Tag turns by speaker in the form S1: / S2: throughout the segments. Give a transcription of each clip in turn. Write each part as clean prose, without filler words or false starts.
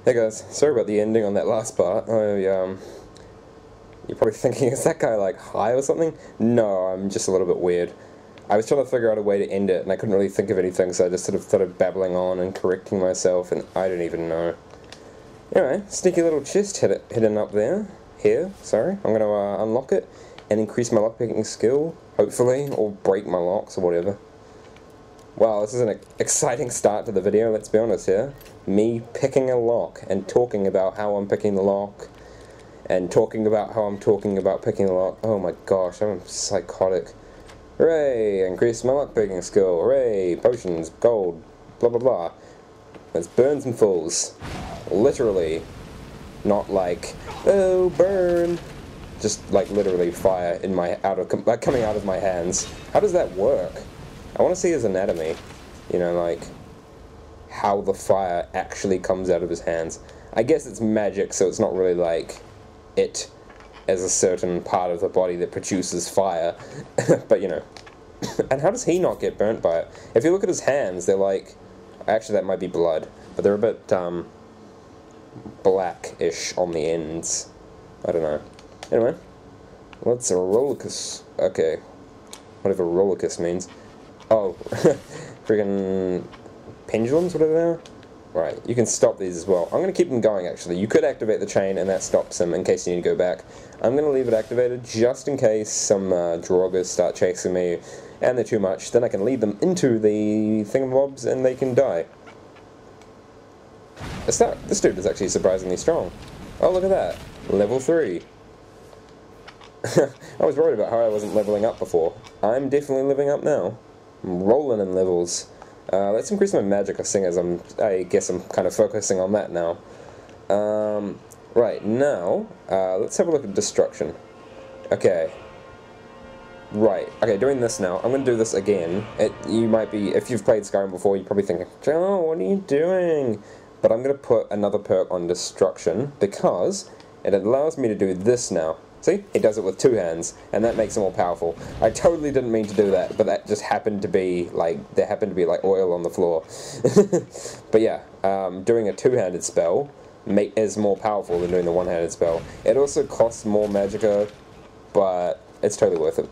S1: Hey guys, sorry about the ending on that last part. You're probably thinking, is that guy like high or something? No, I'm just a little bit weird. I was trying to figure out a way to end it, and I couldn't really think of anything, so I just sort of started babbling on and correcting myself, and I don't even know. Anyway, sneaky little chest hidden up there. Here, sorry. I'm going to unlock it and increase my lockpicking skill, hopefully, or break my locks or whatever. Wow, this is an exciting start to the video, let's be honest here. Me picking a lock and talking about how I'm picking the lock and talking about how I'm talking about picking the lock. Oh my gosh, I'm psychotic. Hooray, increase my lockpicking skill. Hooray, potions, gold, blah blah blah. It's burns and falls. Literally. Not like, oh, burn. Just like literally fire in my coming out of my hands. How does that work? I want to see his anatomy, you know, like, how the fire actually comes out of his hands. I guess it's magic, so it's not really like it as a certain part of the body that produces fire, but you know. And how does he not get burnt by it? If you look at his hands, they're like, actually that might be blood, but they're a bit, blackish on the ends. I don't know. Anyway, what's a rollicus? Okay, whatever rollicus means. Oh, friggin' pendulums, whatever they are? Right, you can stop these as well. I'm going to keep them going, actually. You could activate the chain, and that stops them in case you need to go back. I'm going to leave it activated just in case some droggers start chasing me, and they're too much. Then I can lead them into the thingamabobs, and they can die. This dude is actually surprisingly strong. Oh, look at that. Level 3. I was worried about how I wasn't leveling up before. I'm definitely living up now. I'm rolling in levels. Let's increase my magic, I guess I'm kind of focusing on that now. Right, now, let's have a look at destruction. Okay. Right, okay, doing this now. I'm going to do this again. You might be, if you've played Skyrim before, you're probably thinking, Joe, what are you doing? But I'm going to put another perk on destruction, because it allows me to do this now. See? He does it with two hands, and that makes him more powerful. I totally didn't mean to do that, but that just happened to be, like, there happened to be, like, oil on the floor. But yeah, doing a two-handed spell is more powerful than doing the one-handed spell. It also costs more magicka, but it's totally worth it.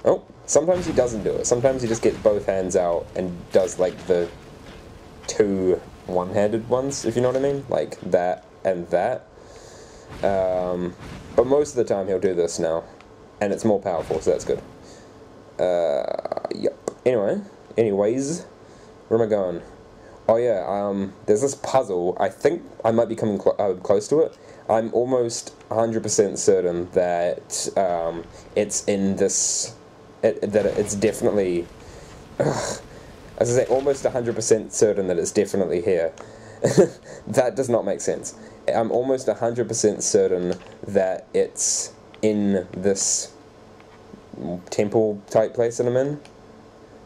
S1: Oh, sometimes he doesn't do it. Sometimes he just gets both hands out and does, like, the two one-handed ones, if you know what I mean? Like, that and that. But most of the time he'll do this now, and it's more powerful, so that's good. Yep. Anyways, where am I going? Oh yeah, there's this puzzle. I think I might be coming close to it. I'm almost 100% certain that it's in this, that it's definitely, as I say, almost 100% certain that it's definitely here. That does not make sense. I'm almost 100% certain that it's in this temple type place that I'm in.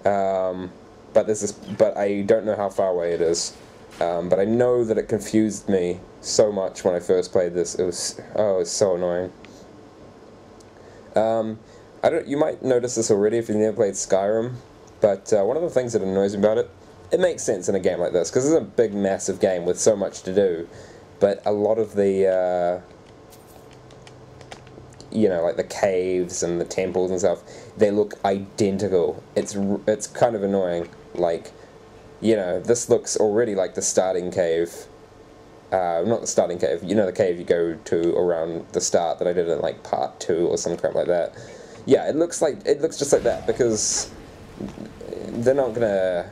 S1: But I don't know how far away it is. But I know that it confused me so much when I first played this. It was so annoying. You might notice this already if you've never played Skyrim, but one of the things that annoys me about it, it makes sense in a game like this, because it's a big, massive game with so much to do, but a lot of the, you know, like the caves and the temples and stuff, they look identical. It's kind of annoying. Like, you know, this looks already like the starting cave. Not the starting cave, you know, the cave you go to around the start that I did in, like, part 2 or some crap like that. Yeah, it looks just like that, because they're not gonna...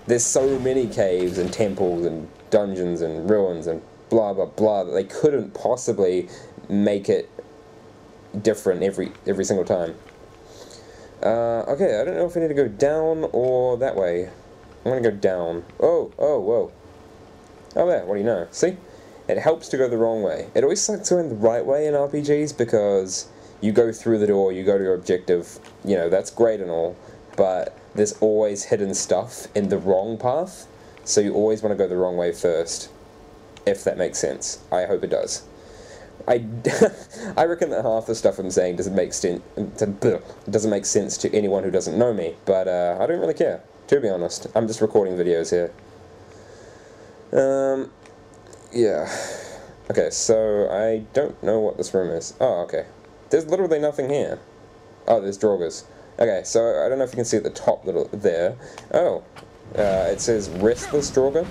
S1: There's so many caves and temples and dungeons and ruins and blah blah blah that they couldn't possibly make it different every single time. Okay, I don't know if I need to go down or that way. I'm gonna go down. Oh, whoa. Oh there, what do you know? See? It helps to go the wrong way. It always sucks going the right way in RPGs, because you go through the door, you go to your objective, you know, that's great and all, but there's always hidden stuff in the wrong path, so you always want to go the wrong way first, if that makes sense. I hope it does. I reckon that half the stuff I'm saying doesn't make sense to anyone who doesn't know me, but I don't really care, to be honest. I'm just recording videos here. Yeah. Okay, so I don't know what this room is. Oh, okay. There's literally nothing here. Oh, there's Draugrs. Okay, so I don't know if you can see at the top little there. Oh, it says Restless Draugr.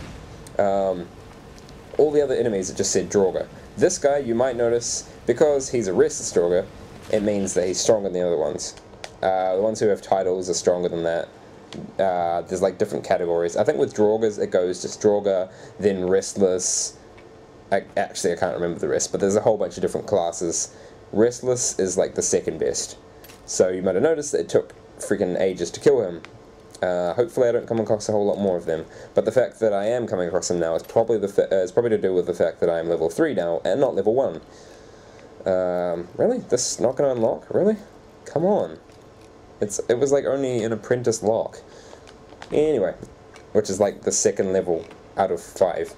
S1: All the other enemies, it just said Draugr. This guy, you might notice, because he's a Restless Draugr, it means that he's stronger than the other ones. The ones who have titles are stronger than that. There's like different categories. I think with Draugrs, it goes just Draugr, then Restless. Actually, I can't remember the rest, but there's a whole bunch of different classes. Restless is like the second best. So you might have noticed that it took freaking ages to kill him. Hopefully I don't come across a whole lot more of them. But the fact that I am coming across them now is probably to do with the fact that I am level 3 now and not level 1. Really? This is not going to unlock? Really? Come on. It was like only an apprentice lock. Anyway, which is like the second level out of 5.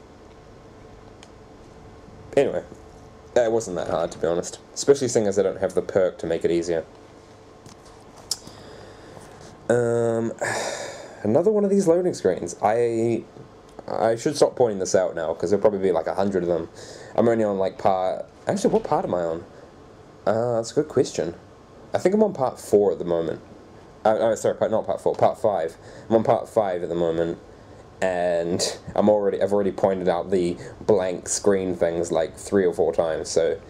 S1: Anyway, it wasn't that hard to be honest. Especially seeing as I don't have the perk to make it easier. Another one of these loading screens. I should stop pointing this out now, because there'll probably be like 100 of them. I'm only on like part... Actually, what part am I on? That's a good question. I think I'm on part 4 at the moment. Sorry, not part 4, part 5. I'm on part 5 at the moment, and I've already pointed out the blank screen things like 3 or 4 times, so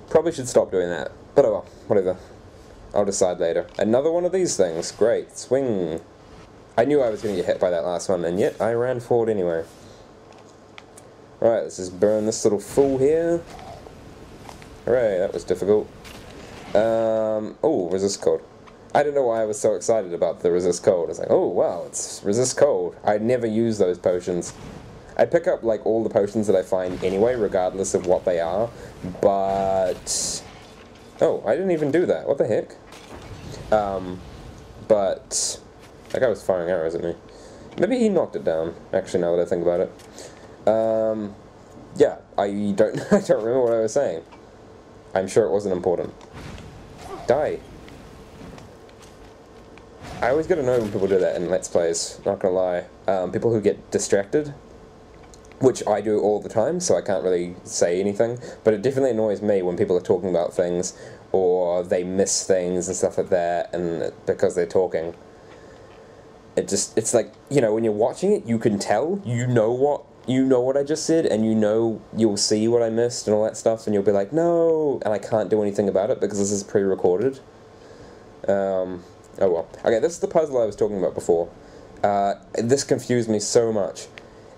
S1: probably should stop doing that. But oh well, whatever. I'll decide later. Another one of these things. Great. Swing. I knew I was going to get hit by that last one, and yet I ran forward anyway. Alright, let's just burn this little fool here. Hooray, that was difficult. Oh, resist cold. I don't know why I was so excited about the resist cold. I was like, oh wow, it's resist cold. I never use those potions. I pick up like all the potions that I find anyway, regardless of what they are, but... Oh, I didn't even do that. What the heck? But... That guy was firing arrows at me. Maybe he knocked it down, actually, now that I think about it. Yeah, I don't remember what I was saying. I'm sure it wasn't important. Die. I always gotta know when people do that in Let's Plays, not gonna lie. People who get distracted, which I do all the time, so I can't really say anything, but it definitely annoys me when people are talking about things, or they miss things and stuff like that, and because they're talking. It's like, you know, when you're watching it, you can tell, you know what I just said, and you'll see what I missed and all that stuff, and you'll be like, no, and I can't do anything about it because this is pre-recorded. Oh well. Okay, this is the puzzle I was talking about before. This confused me so much.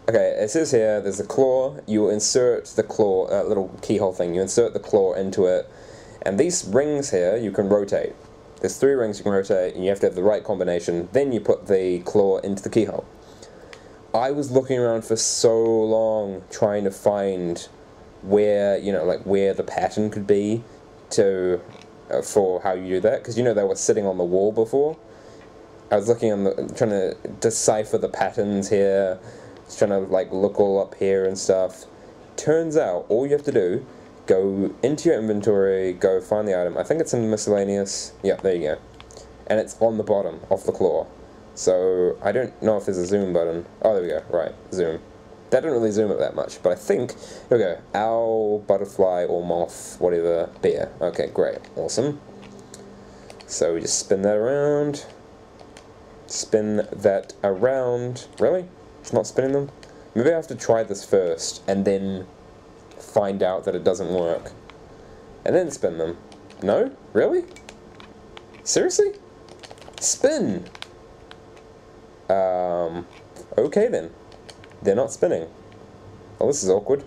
S1: Okay, it says here, there's a claw, you insert the claw, little keyhole thing, you insert the claw into it, and these rings here, you can rotate. There's 3 rings you can rotate, and you have to have the right combination, then you put the claw into the keyhole. I was looking around for so long, trying to find where, you know, like where the pattern could be to, for how you do that, because you know they were sitting on the wall before. I was looking on trying to decipher the patterns here, just trying to like look all up here and stuff. Turns out, all you have to do, go into your inventory, go find the item. I think it's in miscellaneous. Yeah, there you go. And it's on the bottom of the claw. So, I don't know if there's a zoom button. Oh, there we go. Right, zoom. That didn't really zoom it that much, but I think... Here we go. Owl, butterfly, or moth, whatever, bear. Okay, great. Awesome. So, we just spin that around. Spin that around. Really? It's not spinning them? Maybe I have to try this first, and then find out that it doesn't work. And then spin them. No? Really? Seriously? Spin! Okay then. They're not spinning. Oh, this is awkward.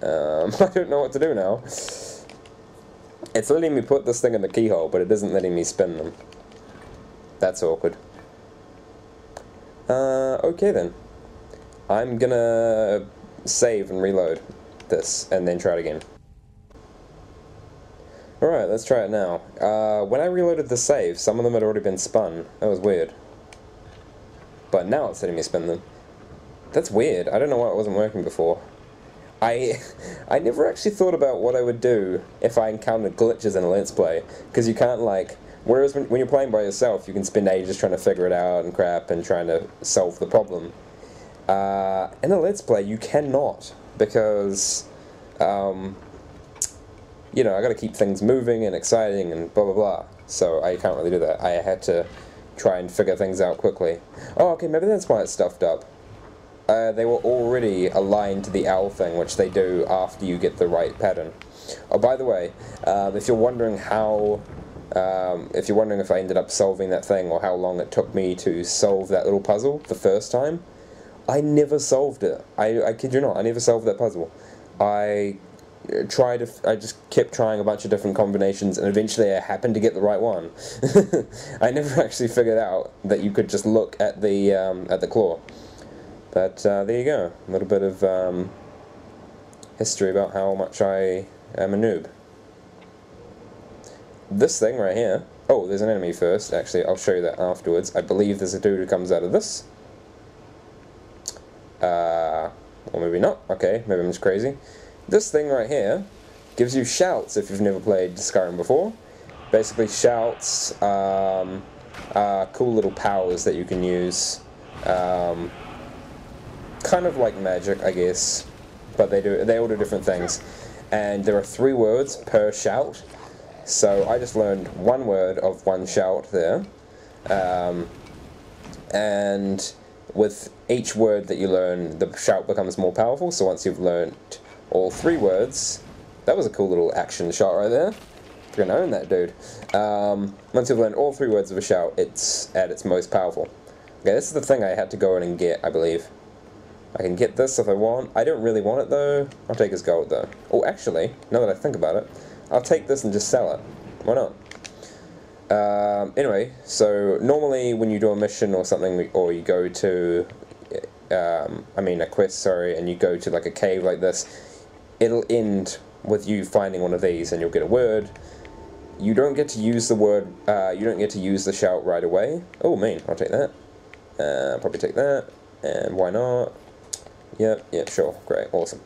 S1: I don't know what to do now. It's letting me put this thing in the keyhole, but it isn't letting me spin them. That's awkward. Okay then. I'm gonna save and reload this, and then try it again. Alright, let's try it now. When I reloaded the save, some of them had already been spun. That was weird. But now it's letting me spin them. That's weird. I don't know why it wasn't working before. I never actually thought about what I would do if I encountered glitches in a Let's Play. Because you can't, like... Whereas when you're playing by yourself, you can spend ages trying to figure it out and crap and trying to solve the problem. In a Let's Play, you cannot, because, you know, I gotta keep things moving and exciting and blah blah blah, so I can't really do that. I had to try and figure things out quickly. Oh, okay, maybe that's why it's stuffed up. They were already aligned to the owl thing, which they do after you get the right pattern. Oh, by the way, if you're wondering how, if you're wondering if I ended up solving that thing, or how long it took me to solve that little puzzle the first time, I never solved it. I kid you not, I never solved that puzzle. I just kept trying a bunch of different combinations, and eventually I happened to get the right one. I never actually figured out that you could just look at the claw. But there you go, a little bit of history about how much I am a noob. This thing right here, oh, there's an enemy first, actually, I'll show you that afterwards. I believe there's a dude who comes out of this. Or maybe not, okay, maybe I'm just crazy. This thing right here gives you shouts if you've never played Skyrim before. Basically, shouts are cool little powers that you can use. Kind of like magic, I guess, but they all do different things. And there are 3 words per shout. So I just learned 1 word of 1 shout there. And with each word that you learn, the shout becomes more powerful. So once you've learned all 3 words, that was a cool little action shot right there. You're gonna own that, dude. Once you've learned all 3 words of a shout, it's at its most powerful. Okay, this is the thing I had to go in and get, I believe. I can get this if I want. I don't really want it though. I'll take his gold though. Oh, actually, now that I think about it, I'll take this and just sell it. Why not? Anyway, so normally when you do a mission or something, or you go to, I mean a quest, sorry, and you go to like a cave like this, it'll end with you finding one of these and you'll get a word. You don't get to use the word, you don't get to use the shout right away. Oh, mean, I'll take that. Probably take that, and why not? Yep, sure, great, awesome.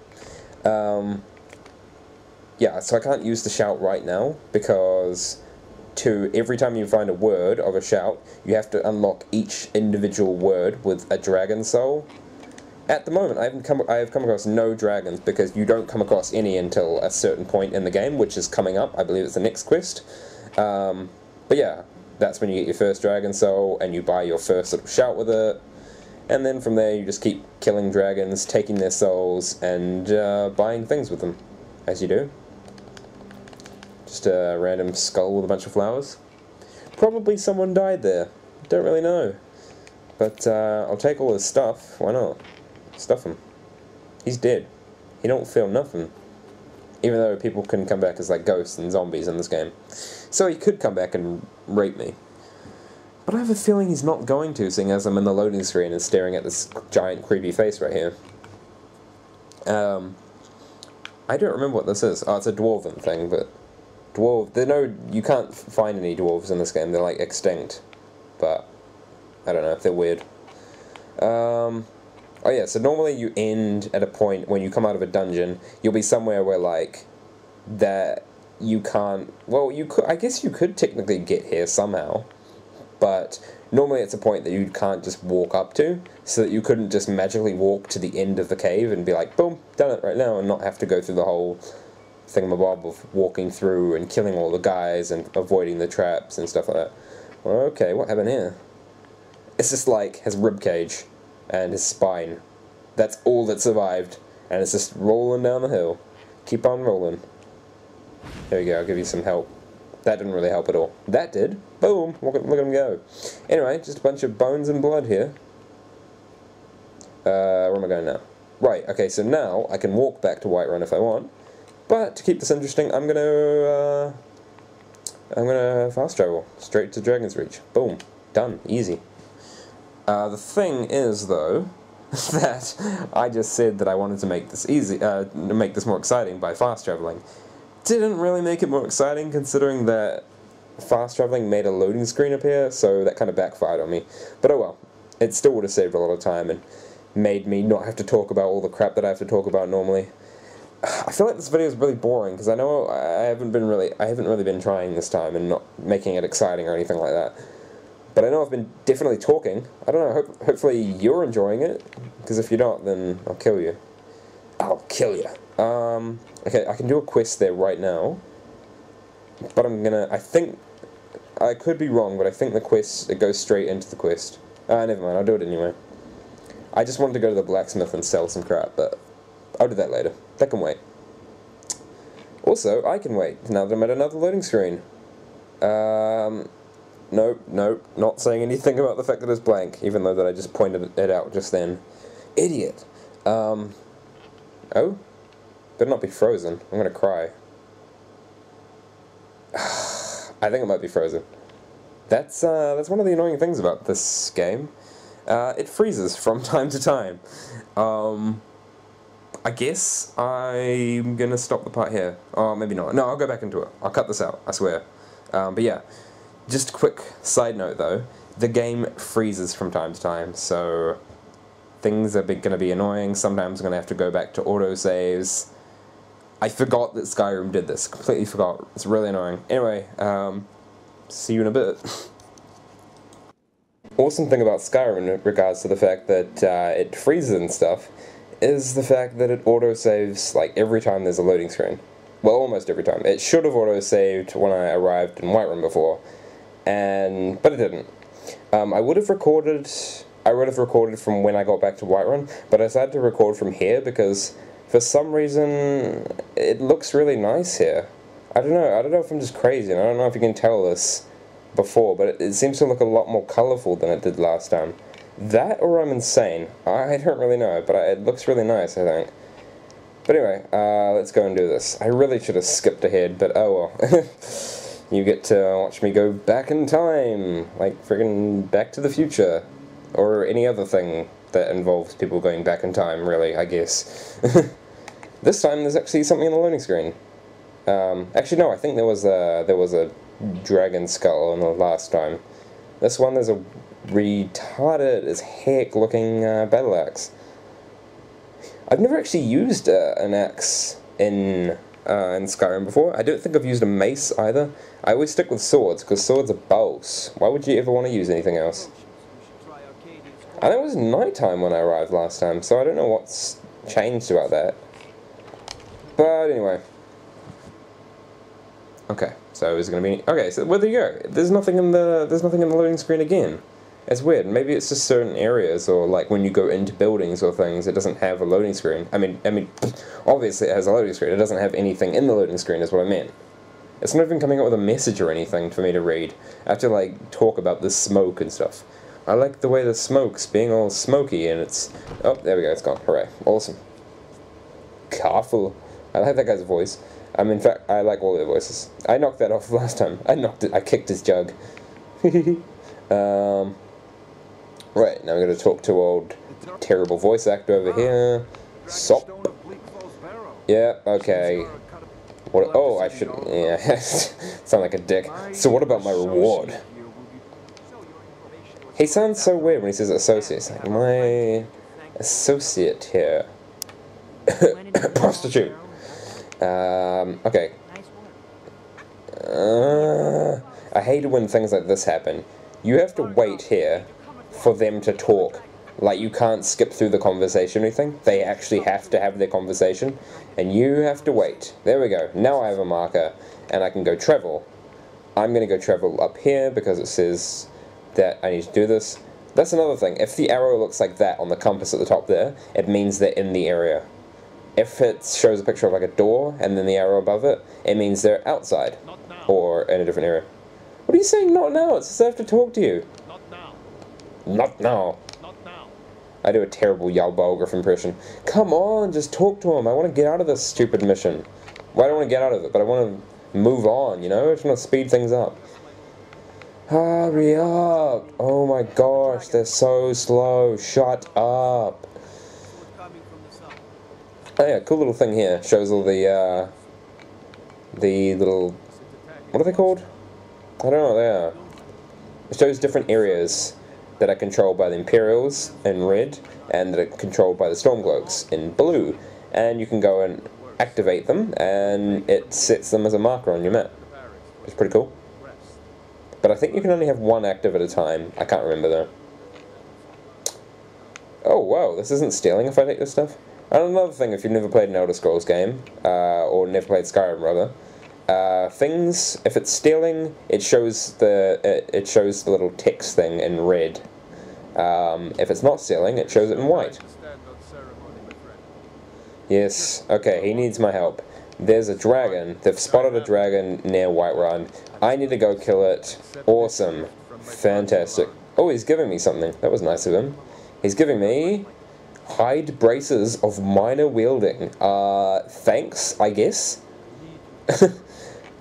S1: Yeah, so I can't use the shout right now, because every time you find a word of a shout, you have to unlock each individual word with a dragon soul. At the moment, I have come across no dragons, because you don't come across any until a certain point in the game, which is coming up. I believe it's the next quest. But yeah, that's when you get your first dragon soul, and you buy your first little shout with it. And then from there, you just keep killing dragons, taking their souls, and buying things with them, as you do. Just a random skull with a bunch of flowers. Probably someone died there. Don't really know. But I'll take all his stuff. Why not? Stuff him. He's dead. He don't feel nothing. Even though people can come back as like ghosts and zombies in this game. So he could come back and rape me. But I have a feeling he's not going to, seeing as I'm in the loading screen and staring at this giant creepy face right here. I don't remember what this is. Oh, it's a dwarven thing, but you can't find any dwarves in this game. They're like extinct. But I don't know, they're weird. Oh yeah, so normally you end at a point when you come out of a dungeon, you'll be somewhere where like that you can't, well, I guess you could technically get here somehow, but normally it's a point that you can't just walk up to, so that you couldn't just magically walk to the end of the cave and be like, boom, done it right now, and not have to go through the whole thingamabob of walking through and killing all the guys and avoiding the traps and stuff like that. Well, okay, what happened here? It's just like his ribcage and his spine. That's all that survived, and it's just rolling down the hill. Keep on rolling. There we go, I'll give you some help. That didn't really help at all. That did. Boom! Look at him go. Anyway, just a bunch of bones and blood here. Where am I going now? Right, okay, so now I can walk back to Whiterun if I want. But to keep this interesting, I'm gonna fast travel straight to Dragon's Reach. Boom. Done. Easy. The thing is, though, that I just said that I wanted to make this make this more exciting by fast traveling. Didn't really make it more exciting, considering that fast traveling made a loading screen appear, so that kind of backfired on me. But oh well, it still would have saved a lot of time and made me not have to talk about all the crap that I have to talk about normally. I feel like this video is really boring, because I know I haven't really been trying this time and not making it exciting or anything like that. But I know I've been definitely talking. I don't know, hopefully you're enjoying it, because if you're not, then I'll kill you. I'll kill you. Okay, I can do a quest there right now, but I think, I could be wrong, but I think the quest, it goes straight into the quest. Never mind, I'll do it anyway. I just wanted to go to the blacksmith and sell some crap, but I'll do that later. That can wait. Also, I can wait, now that I'm at another loading screen. Nope, not saying anything about the fact that it's blank, even though that I just pointed it out just then. Idiot! Oh? Better not be frozen. I'm gonna cry. I think it might be frozen. That's one of the annoying things about this game. It freezes from time to time. I guess I'm gonna stop the part here. Oh, maybe not. No, I'll go back into it. I'll cut this out, I swear. But yeah, just a quick side note though, the game freezes from time to time, so things are gonna be annoying. Sometimes I'm gonna have to go back to autosaves. I forgot that Skyrim did this. Completely forgot. It's really annoying. Anyway, see you in a bit. Awesome thing about Skyrim in regards to the fact that it freezes and stuff is the fact that it autosaves like every time there's a loading screen. Well, almost every time. It should have autosaved when I arrived in Whiterun before, but it didn't. I would have recorded from when I got back to Whiterun, but I decided to record from here because for some reason it looks really nice here. I don't know if I'm just crazy, and I don't know if you can tell this before, but it seems to look a lot more colourful than it did last time. That or I'm insane. I don't really know, but it looks really nice, I think. But anyway, let's go and do this. I really should have skipped ahead, but oh well. You get to watch me go back in time, like friggin' Back to the Future, or any other thing that involves people going back in time, really, I guess. This time there's actually something on the loading screen. Actually no, I think there was a dragon skull on the last time. This one there's a retarded as heck looking battle axe. I've never actually used an axe in Skyrim before. I don't think I've used a mace either. I always stick with swords, because swords are bows. Why would you ever want to use anything else? I think it was nighttime when I arrived last time, so I don't know what's changed about that. But anyway. Okay, so is it going to be... Okay, so where do you go? There's nothing in the loading screen again. It's weird. Maybe it's just certain areas, or like when you go into buildings or things, it doesn't have a loading screen. I mean, obviously it has a loading screen. It doesn't have anything in the loading screen, is what I meant. It's not even coming up with a message or anything for me to read. I have to like talk about the smoke and stuff. I like the way the smoke's being all smoky, and it's... Oh, there we go. It's gone. Hooray! Awesome. Careful. I like that guy's voice. In fact, I like all their voices. I knocked that off last time. I kicked his jug. Right, now I'm going to talk to old terrible voice actor over here. Sop. Yeah, okay. What? Oh, I shouldn't. Yeah, sound like a dick. So what about my reward? He sounds so weird when he says associate. It's like, my associate here. Prostitute. Okay. I hate it when things like this happen. You have to wait here for them to talk. Like, you can't skip through the conversation or anything. They actually have to have their conversation, and you have to wait. There we go. Now I have a marker, and I can go travel. I'm going to go travel up here because it says that I need to do this. That's another thing. If the arrow looks like that on the compass at the top there, it means they're in the area. If it shows a picture of like a door and then the arrow above it, it means they're outside or in a different area. What are you saying, not now? It says I have to talk to you.
S2: Not now.
S1: Not now.
S2: Not now.
S1: I do a terrible Yalbalgrif impression. Come on, just talk to him. I want to get out of this stupid mission. Well, I don't want to get out of it, but I want to move on, you know? I just want to speed things up. Hurry up! Oh my gosh, they're so slow. Shut up. Oh yeah, cool little thing here. Shows all the little... What are they called? I don't know what they are. It shows different areas that are controlled by the Imperials in red, and that are controlled by the Stormcloaks in blue. And you can go and activate them, and it sets them as a marker on your map. It's pretty cool. But I think you can only have one active at a time. I can't remember though. Oh, whoa, this isn't stealing if I take this stuff? And another thing, if you've never played an Elder Scrolls game, or never played Skyrim rather, things, if it's stealing, it shows the little text thing in red. If it's not stealing, it shows it in white. Yes, okay, he needs my help. There's a dragon. They've spotted a dragon near Whiterun. I need to go kill it. Awesome. Fantastic. Oh, he's giving me something. That was nice of him. He's giving me hide braces of minor wielding. Thanks, I guess.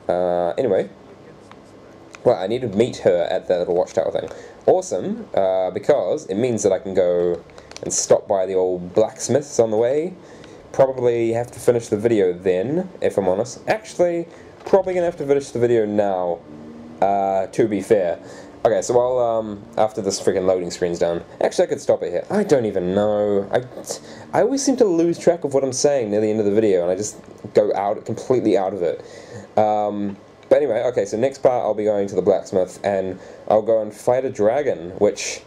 S1: Anyway. Well, I need to meet her at that little watchtower thing. Awesome, because it means that I can go and stop by the old blacksmiths on the way. Probably have to finish the video then, if I'm honest. Actually, probably gonna have to finish the video now, to be fair. Okay, so while, after this freaking loading screen's done, actually I could stop it here. I don't even know. I always seem to lose track of what I'm saying near the end of the video, and I just go completely out of it. But anyway, okay, so next part I'll be going to the blacksmith, and I'll go and fight a dragon, which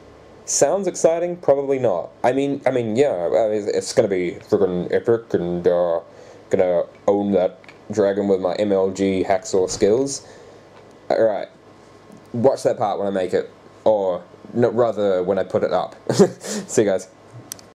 S1: sounds exciting, probably not. I mean, yeah, it's gonna be friggin' epic, and gonna own that dragon with my MLG hacksaw skills. Alright, watch that part when I make it, or no, rather when I put it up. See you guys.